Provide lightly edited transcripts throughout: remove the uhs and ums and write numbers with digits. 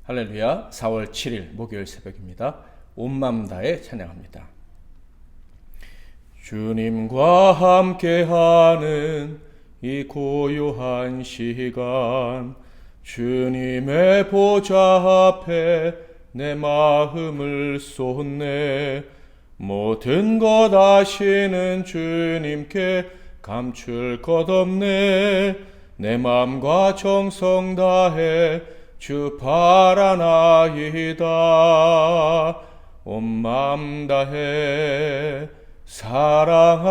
할렐루야. 4월 7일 목요일 새벽입니다. 온 마음 다해 찬양합니다. 주님과 함께하는 이 고요한 시간, 주님의 보좌 앞에 내 마음을 쏟네. 모든 것 아시는 주님께 감출 것 없네. 내 마음과 정성 다해 주 바라나이다. 온 마음 다해 사랑합니다.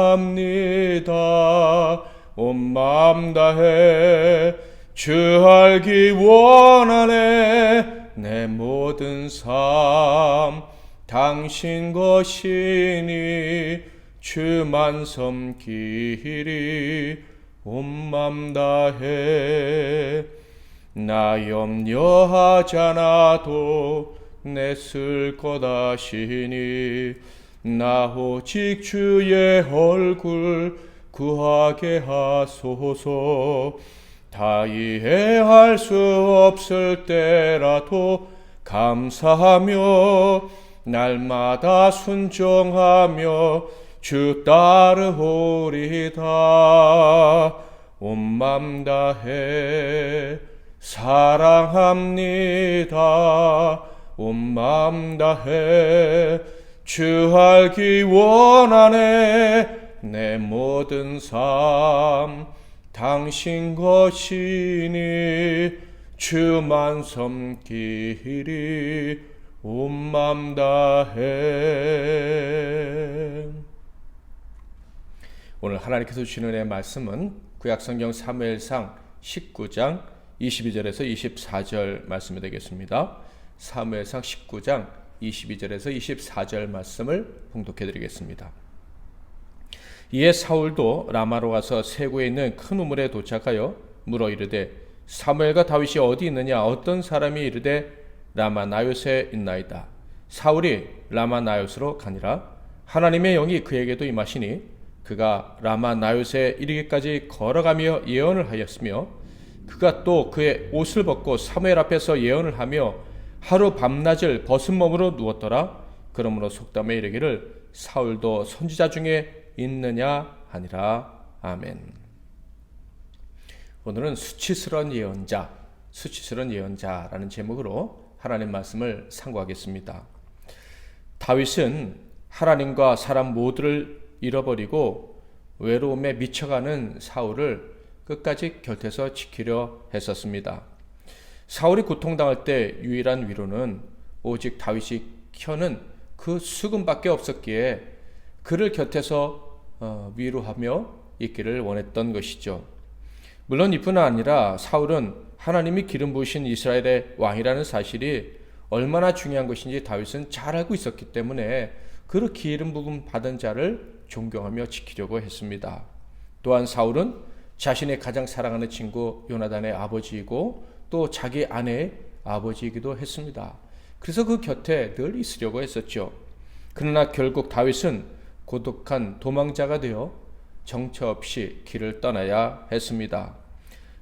온 마음 다해 주 알기 원하네. 내 모든 삶 당신 것이니 주만 섬기리. 온 마음 다해 나 염려하지 않아도 내 쓸 것 아시니 나 오직 주의 얼굴 구하게 하소서. 다 이해할 수 없을 때라도 감사하며 날마다 순종하며 주 따르오리다. 온 맘 다해 사랑합니다. 온 마음 다해 주 알기 원하네. 내 모든 삶 당신 것이니 주만 섬기리. 온 마음 다해. 오늘 하나님께서 주시는 은혜의 말씀은 구약성경 사무엘상 19장 22절에서 24절 말씀이 되겠습니다. 사무엘상 19장 22절에서 24절 말씀을 봉독해 드리겠습니다. 이에 사울도 라마로 가서 세구에 있는 큰 우물에 도착하여 물어 이르되 사무엘과 다윗이 어디 있느냐. 어떤 사람이 이르되 라마 나요스에 있나이다. 사울이 라마 나요스로 가니라. 하나님의 영이 그에게도 임하시니 그가 라마 나요스에 이르기까지 걸어가며 예언을 하였으며 그가 또 그의 옷을 벗고 사무엘 앞에서 예언을 하며 하루 밤낮을 벗은 몸으로 누웠더라. 그러므로 속담에 이르기를 사울도 선지자 중에 있느냐 하니라. 아멘. 오늘은 수치스러운 예언자라는 제목으로 하나님 말씀을 상고하겠습니다. 다윗은 하나님과 사람 모두를 잃어버리고 외로움에 미쳐가는 사울을 끝까지 곁에서 지키려 했었습니다. 사울이 고통당할 때 유일한 위로는 오직 다윗이 켜는 그 수금밖에 없었기에 그를 곁에서 위로하며 있기를 원했던 것이죠. 물론 이뿐 아니라 사울은 하나님이 기름 부으신 이스라엘의 왕이라는 사실이 얼마나 중요한 것인지 다윗은 잘 알고 있었기 때문에 그 기름 부음 받은 자를 존경하며 지키려고 했습니다. 또한 사울은 자신의 가장 사랑하는 친구 요나단의 아버지이고 또 자기 아내의 아버지이기도 했습니다. 그래서 그 곁에 늘 있으려고 했었죠. 그러나 결국 다윗은 고독한 도망자가 되어 정처 없이 길을 떠나야 했습니다.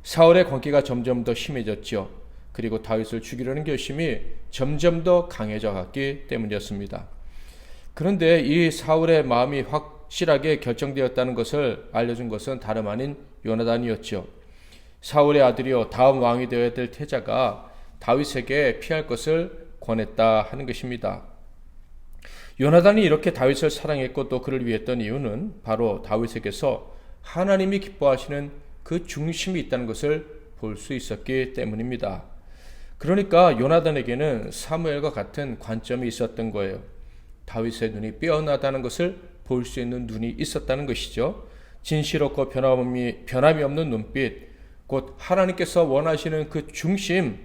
사울의 권기가 점점 더 심해졌죠. 그리고 다윗을 죽이려는 결심이 점점 더 강해져 갔기 때문이었습니다. 그런데 이 사울의 마음이 확실하게 결정되었다는 것을 알려준 것은 다름 아닌 요나단이었죠. 사울의 아들이요 다음 왕이 되어야 될 태자가 다윗에게 피할 것을 권했다 하는 것입니다. 요나단이 이렇게 다윗을 사랑했고 또 그를 위했던 이유는 바로 다윗에게서 하나님이 기뻐하시는 그 중심이 있다는 것을 볼 수 있었기 때문입니다. 그러니까 요나단에게는 사무엘과 같은 관점이 있었던 거예요. 다윗의 눈이 빼어나다는 것을 볼 수 있는 눈이 있었다는 것이죠. 진실없고 변함이 없는 눈빛, 곧 하나님께서 원하시는 그 중심,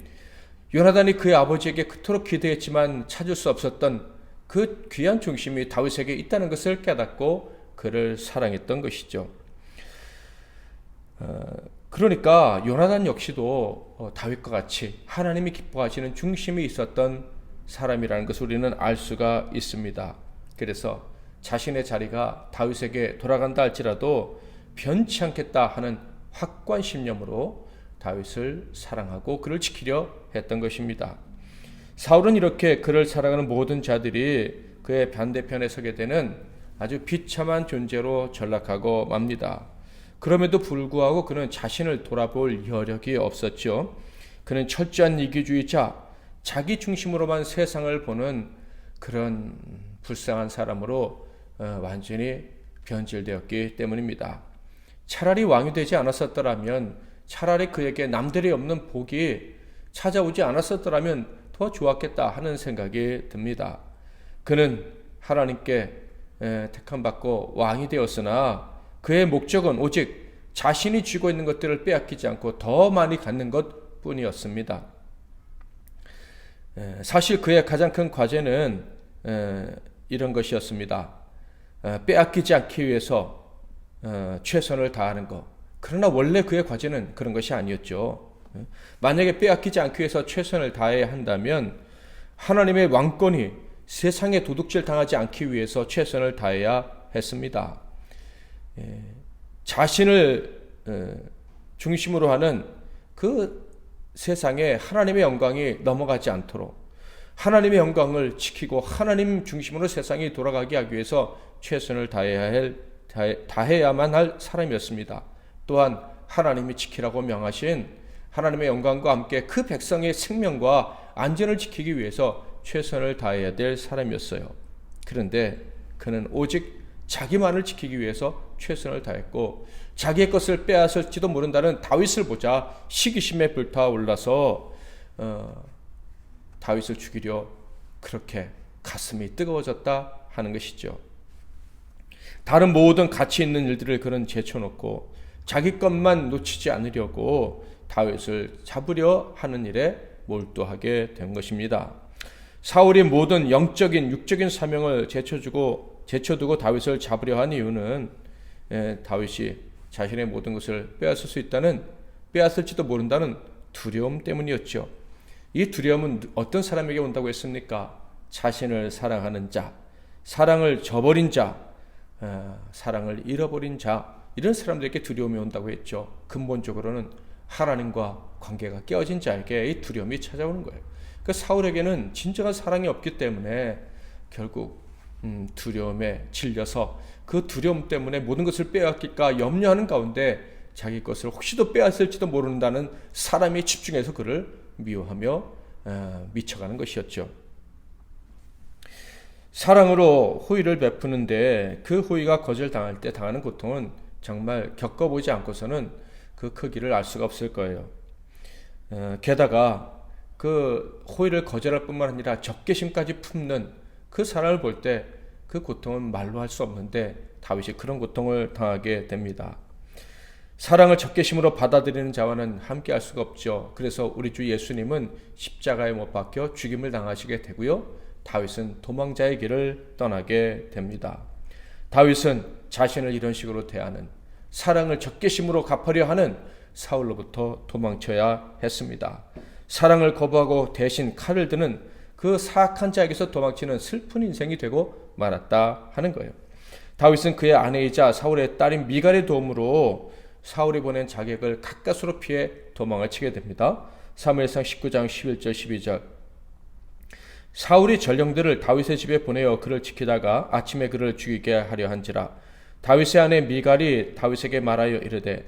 요나단이 그의 아버지에게 그토록 기대했지만 찾을 수 없었던 그 귀한 중심이 다윗에게 있다는 것을 깨닫고 그를 사랑했던 것이죠. 그러니까 요나단 역시도 다윗과 같이 하나님이 기뻐하시는 중심이 있었던 사람이라는 것을 우리는 알 수가 있습니다. 그래서 자신의 자리가 다윗에게 돌아간다 할지라도 변치 않겠다 하는 확고한 신념으로 다윗을 사랑하고 그를 지키려 했던 것입니다. 사울은 이렇게 그를 사랑하는 모든 자들이 그의 반대편에 서게 되는 아주 비참한 존재로 전락하고 맙니다. 그럼에도 불구하고 그는 자신을 돌아볼 여력이 없었죠. 그는 철저한 이기주의자, 자기 중심으로만 세상을 보는 그런 불쌍한 사람으로 완전히 변질되었기 때문입니다. 차라리 왕이 되지 않았었더라면, 차라리 그에게 남들이 없는 복이 찾아오지 않았었더라면 더 좋았겠다 하는 생각이 듭니다. 그는 하나님께 택함받고 왕이 되었으나 그의 목적은 오직 자신이 쥐고 있는 것들을 빼앗기지 않고 더 많이 갖는 것 뿐이었습니다. 사실 그의 가장 큰 과제는 이런 것이었습니다. 빼앗기지 않기 위해서 최선을 다하는 것. 그러나 원래 그의 과제는 그런 것이 아니었죠. 만약에 빼앗기지 않기 위해서 최선을 다해야 한다면 하나님의 왕권이 세상에 도둑질 당하지 않기 위해서 최선을 다해야 했습니다. 자신을 중심으로 하는 그 세상에 하나님의 영광이 넘어가지 않도록 하나님의 영광을 지키고 하나님 중심으로 세상이 돌아가게 하기 위해서 최선을 다해야만 할 사람이었습니다. 또한 하나님이 지키라고 명하신 하나님의 영광과 함께 그 백성의 생명과 안전을 지키기 위해서 최선을 다해야 될 사람이었어요. 그런데 그는 오직 자기만을 지키기 위해서 최선을 다했고 자기의 것을 빼앗을지도 모른다는 다윗을 보자 시기심에 불타올라서 다윗을 죽이려 그렇게 가슴이 뜨거워졌다 하는 것이죠. 다른 모든 가치 있는 일들을 그는 제쳐놓고 자기 것만 놓치지 않으려고 다윗을 잡으려 하는 일에 몰두하게 된 것입니다. 사울이 모든 영적인 육적인 사명을 제쳐두고 다윗을 잡으려 한 이유는 다윗이 자신의 모든 것을 빼앗을 수 있다는, 빼앗을지도 모른다는 두려움 때문이었죠. 이 두려움은 어떤 사람에게 온다고 했습니까? 자신을 사랑하는 자, 사랑을 저버린 자, 사랑을 잃어버린 자, 이런 사람들에게 두려움이 온다고 했죠. 근본적으로는 하나님과 관계가 깨어진 자에게 이 두려움이 찾아오는 거예요. 그 사울에게는 진정한 사랑이 없기 때문에 결국 두려움에 질려서 그 두려움 때문에 모든 것을 빼앗길까 염려하는 가운데 자기 것을 혹시도 빼앗을지도 모른다는 사람이 집중해서 그를 미워하며 미쳐가는 것이었죠. 사랑으로 호의를 베푸는데 그 호의가 거절당할 때 당하는 고통은 정말 겪어보지 않고서는 그 크기를 알 수가 없을 거예요. 게다가 그 호의를 거절할 뿐만 아니라 적개심까지 품는 그 사람을 볼 때 그 고통은 말로 할 수 없는데 다윗이 그런 고통을 당하게 됩니다. 사랑을 적개심으로 받아들이는 자와는 함께 할 수가 없죠. 그래서 우리 주 예수님은 십자가에 못 박혀 죽임을 당하시게 되고요. 다윗은 도망자의 길을 떠나게 됩니다. 다윗은 자신을 이런 식으로 대하는, 사랑을 적개심으로 갚으려 하는 사울로부터 도망쳐야 했습니다. 사랑을 거부하고 대신 칼을 드는 그 사악한 자에게서 도망치는 슬픈 인생이 되고 말았다 하는 거예요. 다윗은 그의 아내이자 사울의 딸인 미갈의 도움으로 사울이 보낸 자객을 가까스로 피해 도망을 치게 됩니다. 사무엘상 19장 11절 12절. 사울이 전령들을 다윗의 집에 보내어 그를 지키다가 아침에 그를 죽이게 하려 한지라. 다윗의 아내 미갈이 다윗에게 말하여 이르되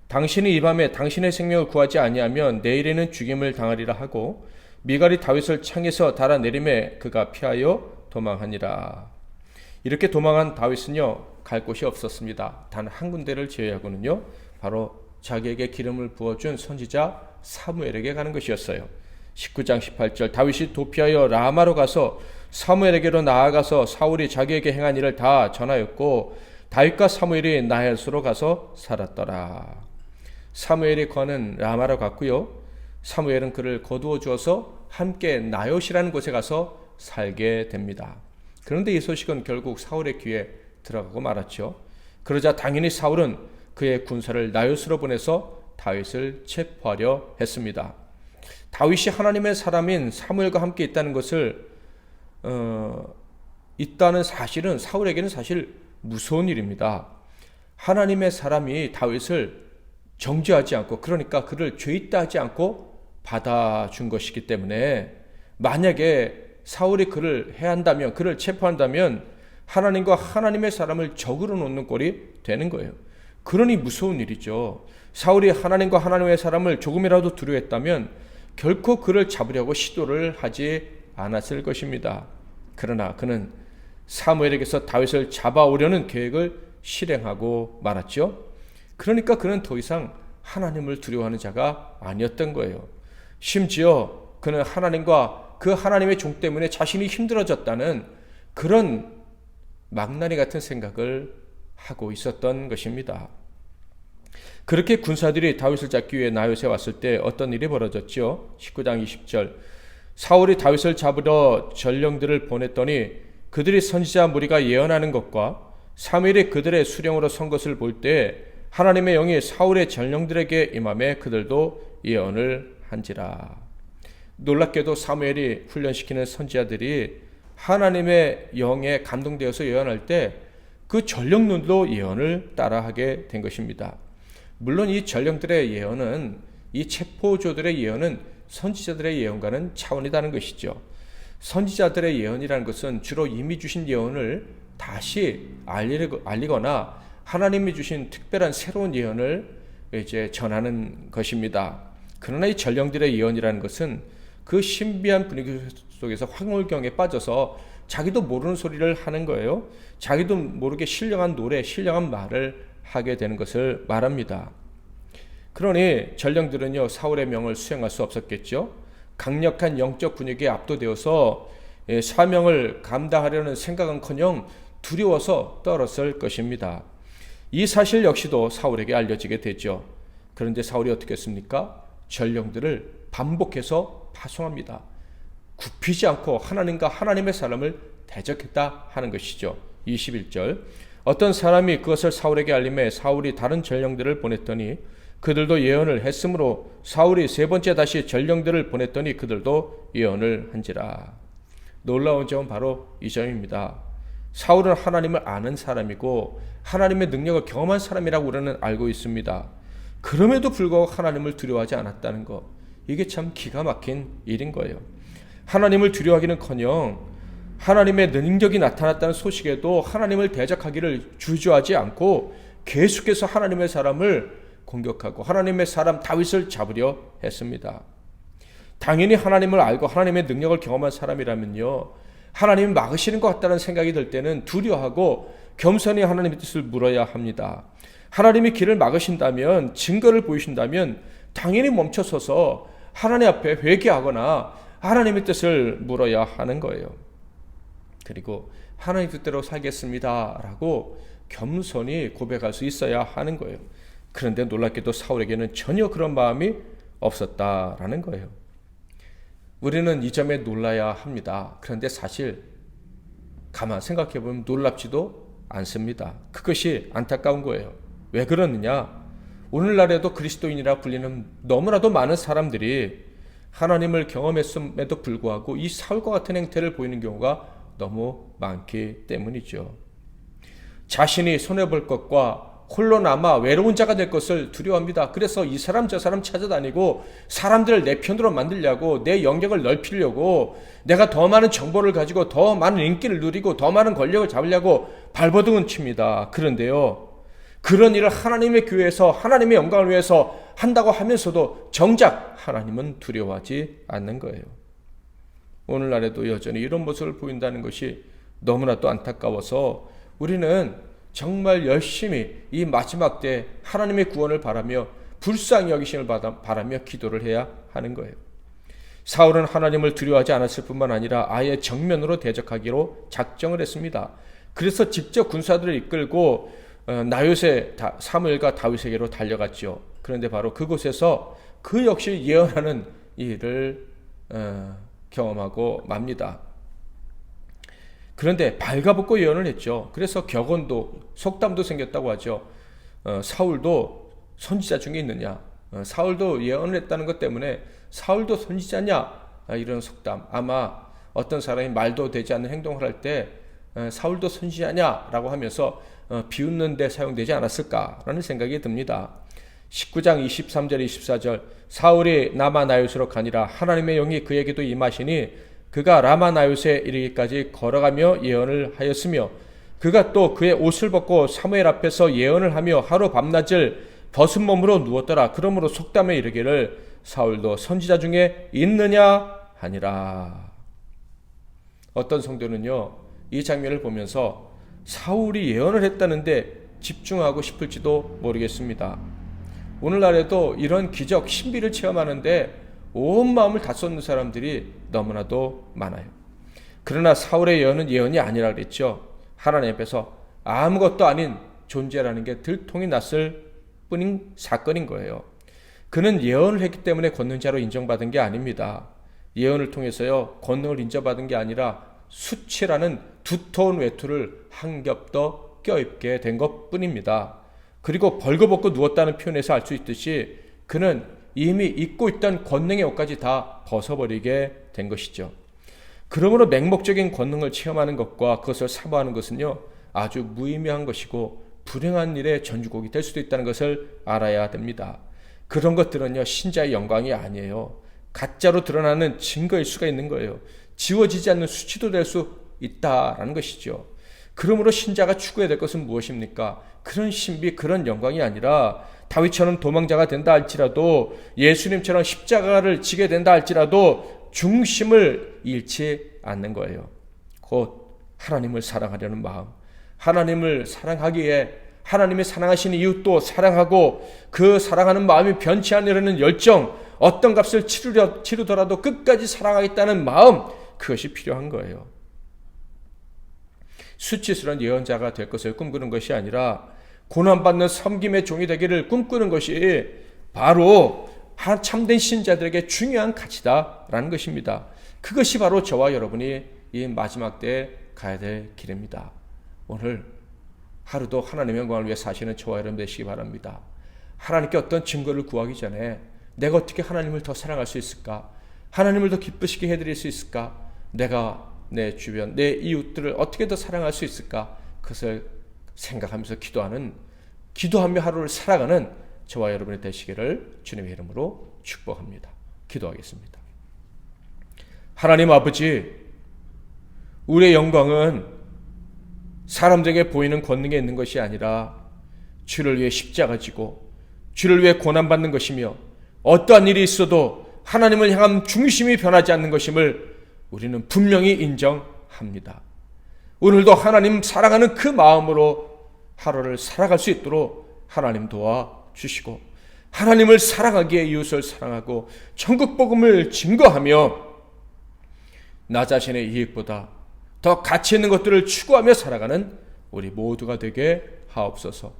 당신이 이 밤에 당신의 생명을 구하지 아니하면 내일에는 죽임을 당하리라 하고 미갈이 다윗을 창에서 달아내림에 그가 피하여 도망하니라. 이렇게 도망한 다윗은요, 갈 곳이 없었습니다. 단 한 군데를 제외하고는요, 바로 자기에게 기름을 부어준 선지자 사무엘에게 가는 것이었어요. 19장 18절. 다윗이 도피하여 라마로 가서 사무엘에게로 나아가서 사울이 자기에게 행한 일을 다 전하였고 다윗과 사무엘이 나헬수로 가서 살았더라. 사무엘이 거는 라마로 갔고요. 사무엘은 그를 거두어 주어서 함께 나요시라는 곳에 가서 살게 됩니다. 그런데 이 소식은 결국 사울의 귀에 들어가고 말았죠. 그러자 당연히 사울은 그의 군사를 나요스로 보내서 다윗을 체포하려 했습니다. 다윗이 하나님의 사람인 사무엘과 함께 있다는 것을 있다는 사실은 사울에게는 사실 무서운 일입니다. 하나님의 사람이 다윗을 정죄하지 않고, 그러니까 그를 죄 있다 하지 않고 받아준 것이기 때문에 만약에 사울이 그를 해한다면, 그를 체포한다면 하나님과 하나님의 사람을 적으로 놓는 꼴이 되는 거예요. 그러니 무서운 일이죠. 사울이 하나님과 하나님의 사람을 조금이라도 두려워했다면 결코 그를 잡으려고 시도를 하지 않았을 것입니다. 그러나 그는 사무엘에게서 다윗을 잡아오려는 계획을 실행하고 말았죠. 그러니까 그는 더 이상 하나님을 두려워하는 자가 아니었던 거예요. 심지어 그는 하나님과 그 하나님의 종 때문에 자신이 힘들어졌다는 그런 망나니 같은 생각을 하고 있었던 것입니다. 그렇게 군사들이 다윗을 잡기 위해 나요스에 왔을 때 어떤 일이 벌어졌죠? 19장 20절. 사울이 다윗을 잡으러 전령들을 보냈더니 그들이 선지자 무리가 예언하는 것과 사무엘이 그들의 수령으로 선 것을 볼 때 하나님의 영이 사울의 전령들에게 임함에 그들도 예언을 한지라. 놀랍게도 사무엘이 훈련시키는 선지자들이 하나님의 영에 감동되어서 예언할 때 그 전령들도 예언을 따라하게 된 것입니다. 물론 이 전령들의 예언은, 이 체포조들의 예언은 선지자들의 예언과는 차원이 다른 것이죠. 선지자들의 예언이라는 것은 주로 이미 주신 예언을 다시 알리거나 하나님이 주신 특별한 새로운 예언을 이제 전하는 것입니다. 그러나 이 전령들의 예언이라는 것은 그 신비한 분위기 속에서 황홀경에 빠져서 자기도 모르는 소리를 하는 거예요. 자기도 모르게 신령한 노래, 신령한 말을 하게 되는 것을 말합니다. 그러니 전령들은요, 사울의 명을 수행할 수 없었겠죠. 강력한 영적 분위기에 압도되어서 사명을 감당하려는 생각은커녕 두려워서 떨었을 것입니다. 이 사실 역시도 사울에게 알려지게 되죠. 그런데 사울이 어떻게 했습니까? 전령들을 반복해서 파송합니다. 굽히지 않고 하나님과 하나님의 사람을 대적했다 하는 것이죠. 21절. 어떤 사람이 그것을 사울에게 알림해 사울이 다른 전령들을 보냈더니 그들도 예언을 했으므로 사울이 세 번째 다시 전령들을 보냈더니 그들도 예언을 한지라. 놀라운 점은 바로 이 점입니다. 사울은 하나님을 아는 사람이고 하나님의 능력을 경험한 사람이라고 우리는 알고 있습니다. 그럼에도 불구하고 하나님을 두려워하지 않았다는 것, 이게 참 기가 막힌 일인 거예요. 하나님을 두려워하기는커녕 하나님의 능력이 나타났다는 소식에도 하나님을 대적하기를 주저하지 않고 계속해서 하나님의 사람을 공격하고 하나님의 사람 다윗을 잡으려 했습니다. 당연히 하나님을 알고 하나님의 능력을 경험한 사람이라면요, 하나님이 막으시는 것 같다는 생각이 들 때는 두려워하고 겸손히 하나님의 뜻을 물어야 합니다. 하나님이 길을 막으신다면, 증거를 보이신다면 당연히 멈춰서서 하나님 앞에 회개하거나 하나님의 뜻을 물어야 하는 거예요. 그리고 하나님 뜻대로 살겠습니다 라고 겸손히 고백할 수 있어야 하는 거예요. 그런데 놀랍게도 사울에게는 전혀 그런 마음이 없었다라는 거예요. 우리는 이 점에 놀라야 합니다. 그런데 사실 가만 생각해 보면 놀랍지도 않습니다. 그것이 안타까운 거예요. 왜 그러느냐? 오늘날에도 그리스도인이라 불리는 너무나도 많은 사람들이 하나님을 경험했음에도 불구하고 이 사울과 같은 행태를 보이는 경우가 너무 많기 때문이죠. 자신이 손해볼 것과 홀로 남아 외로운 자가 될 것을 두려워합니다. 그래서 이 사람 저 사람 찾아다니고 사람들을 내 편으로 만들려고, 내 영역을 넓히려고, 내가 더 많은 정보를 가지고 더 많은 인기를 누리고 더 많은 권력을 잡으려고 발버둥은 칩니다. 그런데요, 그런 일을 하나님의 교회에서 하나님의 영광을 위해서 한다고 하면서도 정작 하나님은 두려워하지 않는 거예요. 오늘날에도 여전히 이런 모습을 보인다는 것이 너무나도 안타까워서 우리는 정말 열심히 이 마지막 때 하나님의 구원을 바라며 불쌍히 여기심을 바라며 기도를 해야 하는 거예요. 사울은 하나님을 두려워하지 않았을 뿐만 아니라 아예 정면으로 대적하기로 작정을 했습니다. 그래서 직접 군사들을 이끌고 나요새 사무엘과 다윗에게로 달려갔죠. 그런데 바로 그곳에서 그 역시 예언하는 일을 경험하고 맙니다. 그런데 발가벗고 예언을 했죠. 그래서 격언도 속담도 생겼다고 하죠. 사울도 선지자 중에 있느냐, 사울도 예언을 했다는 것 때문에 사울도 선지자냐, 이런 속담. 아마 어떤 사람이 말도 되지 않는 행동을 할 때 사울도 선지자냐라고 하면서 비웃는 데 사용되지 않았을까라는 생각이 듭니다. 19장 23절 24절 사울이 라마나요스로 가니라 하나님의 영이 그에게도 임하시니 그가 라마나요스에 이르기까지 걸어가며 예언을 하였으며 그가 또 그의 옷을 벗고 사무엘 앞에서 예언을 하며 하루 밤낮을 벗은 몸으로 누웠더라. 그러므로 속담에 이르기를 사울도 선지자 중에 있느냐 하니라. 어떤 성도는요 이 장면을 보면서 사울이 예언을 했다는데 집중하고 싶을지도 모르겠습니다. 오늘날에도 이런 기적 신비를 체험하는데 온 마음을 다 쏟는 사람들이 너무나도 많아요. 그러나 사울의 예언은 예언이 아니라 그랬죠. 하나님 앞에서 아무것도 아닌 존재라는 게 들통이 났을 뿐인 사건인 거예요. 그는 예언을 했기 때문에 권능자로 인정받은 게 아닙니다. 예언을 통해서요 권능을 인정받은 게 아니라 수치라는 두터운 외투를 한 겹 더 껴입게 된 것뿐입니다. 그리고 벌거벗고 누웠다는 표현에서 알 수 있듯이 그는 이미 입고 있던 권능의 옷까지 다 벗어버리게 된 것이죠. 그러므로 맹목적인 권능을 체험하는 것과 그것을 사모하는 것은요 아주 무의미한 것이고 불행한 일의 전주곡이 될 수도 있다는 것을 알아야 됩니다. 그런 것들은요 신자의 영광이 아니에요. 가짜로 드러나는 증거일 수가 있는 거예요. 지워지지 않는 수치도 될 수 있다라는 것이죠. 그러므로 신자가 추구해야 될 것은 무엇입니까? 그런 신비, 그런 영광이 아니라 다윗처럼 도망자가 된다 할지라도 예수님처럼 십자가를 지게 된다 할지라도 중심을 잃지 않는 거예요. 곧 하나님을 사랑하려는 마음, 하나님을 사랑하기에 하나님이 사랑하시는 이웃도 사랑하고 그 사랑하는 마음이 변치 않으려는 열정, 어떤 값을 치르더라도 끝까지 사랑하겠다는 마음, 그것이 필요한 거예요. 수치스러운 예언자가 될 것을 꿈꾸는 것이 아니라 고난받는 섬김의 종이 되기를 꿈꾸는 것이 바로 참된 신자들에게 중요한 가치다라는 것입니다. 그것이 바로 저와 여러분이 이 마지막 때에 가야 될 길입니다. 오늘 하루도 하나님의 영광을 위해 사시는 저와 여러분 되시기 바랍니다. 하나님께 어떤 증거를 구하기 전에 내가 어떻게 하나님을 더 사랑할 수 있을까? 하나님을 더 기쁘시게 해드릴 수 있을까? 내가 내 주변, 내 이웃들을 어떻게 더 사랑할 수 있을까? 그것을 생각하면서 기도하며 하루를 살아가는 저와 여러분이 되시기를 주님의 이름으로 축복합니다. 기도하겠습니다. 하나님 아버지, 우리의 영광은 사람들에게 보이는 권능에 있는 것이 아니라 주를 위해 십자가 지고 주를 위해 고난받는 것이며 어떠한 일이 있어도 하나님을 향한 중심이 변하지 않는 것임을 우리는 분명히 인정합니다. 오늘도 하나님 사랑하는 그 마음으로 하루를 살아갈 수 있도록 하나님 도와주시고 하나님을 사랑하기에 이웃을 사랑하고 천국 복음을 증거하며 나 자신의 이익보다 더 가치 있는 것들을 추구하며 살아가는 우리 모두가 되게 하옵소서.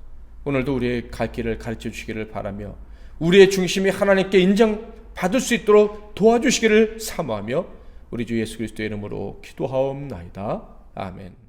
오늘도 우리의 갈 길을 가르쳐 주시기를 바라며 우리의 중심이 하나님께 인정받을 수 있도록 도와주시기를 사모하며 우리 주 예수 그리스도의 이름으로 기도하옵나이다. 아멘.